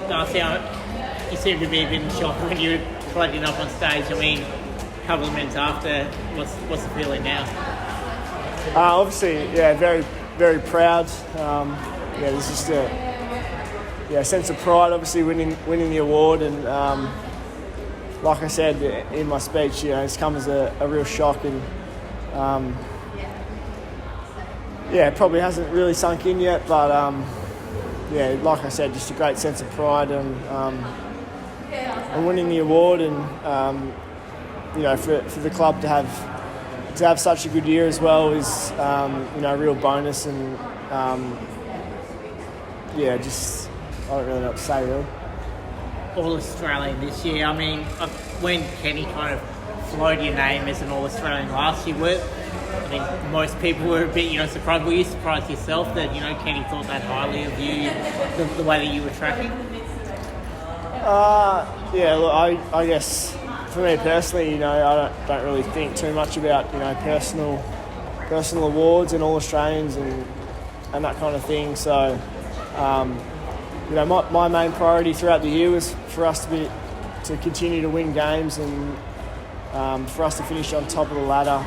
Darcy, you seem to be a bit in shock when you were floating up on stage. I mean, a couple of minutes after, what's the feeling now? Obviously, very, very proud. There's just a sense of pride, obviously, winning the award. And like I said in my speech, it's come as a real shock. And it probably hasn't really sunk in yet. But like I said, just a great sense of pride and winning the award. And for the club to have such a good year as well is a real bonus. And just I don't really know what to say really. All-Australian this year. I mean, when Kenny kind of floated your name as an All-Australian last year, I think most people were a bit, surprised. Were you surprised yourself that, Kenny thought that highly of you, the way that you were tracking? Look, I guess for me personally, I don't really think too much about, personal awards and All-Australians and that kind of thing. So, my main priority throughout the year was for us to continue to win games and for us to finish on top of the ladder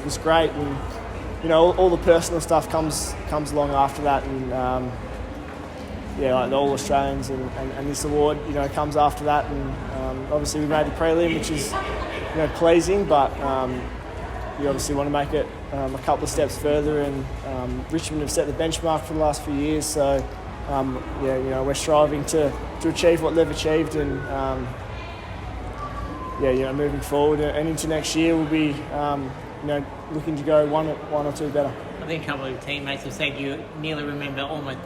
was great. And all the personal stuff comes along after that. And like the All-Australians and this award, comes after that. And obviously we made the prelim, which is pleasing, but you obviously want to make it a couple of steps further. And Richmond have set the benchmark for the last few years, so we're striving to achieve what they've achieved. And moving forward and into next year, we'll be looking to go one or two better. I think a couple of teammates have said you nearly remember almost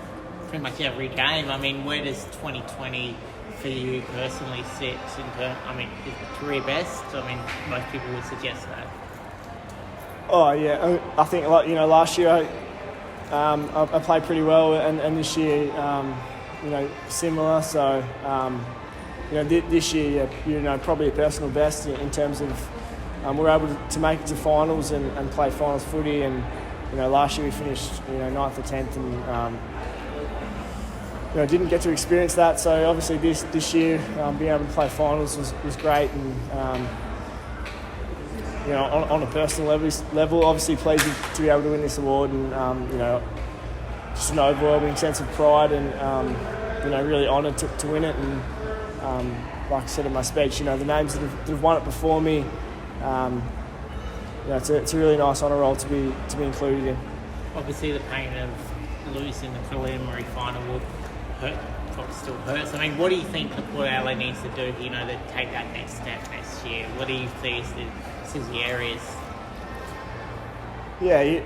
pretty much every game. I mean, where does 2020 for you personally sit in terms? I mean, is the career best? I mean, most people would suggest that. Oh yeah, I think last year I played pretty well, and this year similar. So this year probably a personal best in terms of we're able to make it to finals and play finals footy. And last year we finished 9th or 10th and didn't get to experience that. So obviously this year being able to play finals was great. And on a personal level, obviously pleased to be able to win this award. And just an overwhelming sense of pride and really honoured to win it. And like I said in my speech, the names that have won it before me, it's a really nice honour roll to be included in. Obviously, the pain of losing the preliminary final will hurt. Still hurts. I mean, what do you think Port Adelaide needs to do, to take that next step next year? What do you see as the areas? Yeah,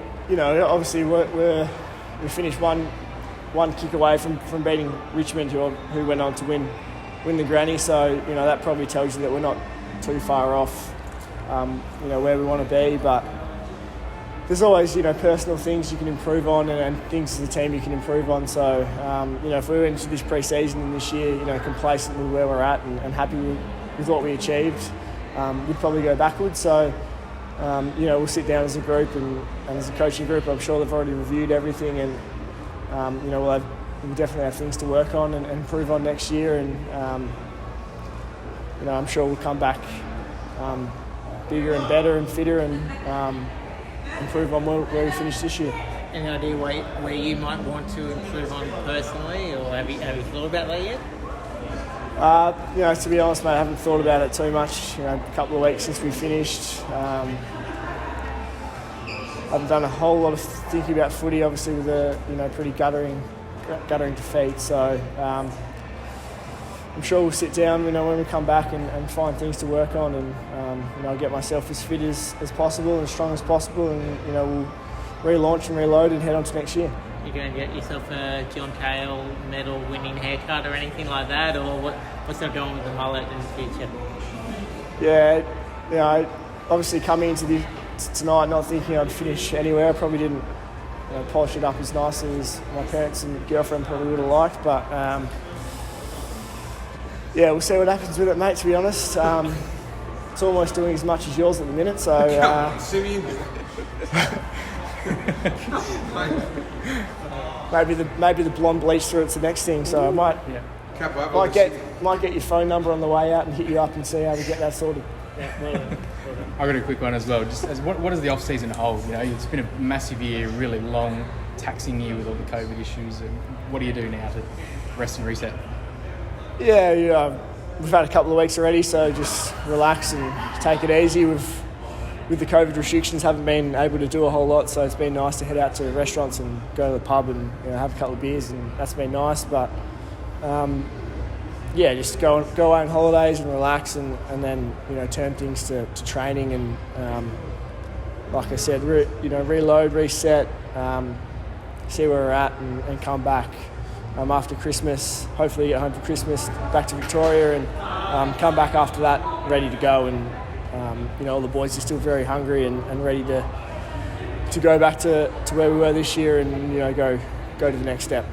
obviously we finished one kick away from beating Richmond, who went on to win the granny. So that probably tells you that we're not too far off, where we want to be. But there's always personal things you can improve on and things as a team you can improve on. So if we went into this pre-season and this year complacent with where we're at and happy with what we achieved, we'd probably go backwards. So we'll sit down as a group and as a coaching group. I'm sure they've already reviewed everything, and we'll definitely have things to work on and improve on next year. And I'm sure we'll come back bigger and better and fitter and improve on where we finished this year. Any idea where you might want to improve on personally, or have you thought about that yet? To be honest, mate, I haven't thought about it too much. A couple of weeks since we finished. I've done a whole lot of thinking about footy, obviously with a pretty guttering defeat. So I'm sure we'll sit down, when we come back and find things to work on, and get myself as fit as possible and as strong as possible, and we'll relaunch and reload and head on to next year. You're going to get yourself a John Cahill Medal winning haircut or anything like that, or what's that going with the mullet in the future? Yeah, obviously coming into tonight not thinking I'd finish anywhere. I probably didn't polish it up as nicely as my parents and girlfriend probably would have liked, but we'll see what happens with it, mate, to be honest. It's almost doing as much as yours at the minute, so maybe the blonde bleach through it's the next thing, so I might Couple of Might get your phone number on the way out and hit you up and see how we get that sorted. I got a quick one as well. Just as what does the off season hold? You know, it's been a massive year, really long, taxing year with all the COVID issues. And what do you do now to rest and reset? Yeah, we've had a couple of weeks already, so just relax and take it easy. With the COVID restrictions, haven't been able to do a whole lot, so it's been nice to head out to restaurants and go to the pub and have a couple of beers, and that's been nice. But just go away on holidays and relax, and then turn things to training and like I said, reload, reset, see where we're at, and come back after Christmas. Hopefully get home for Christmas, back to Victoria, and come back after that ready to go. And all the boys are still very hungry and ready to go back to where we were this year, and go to the next step.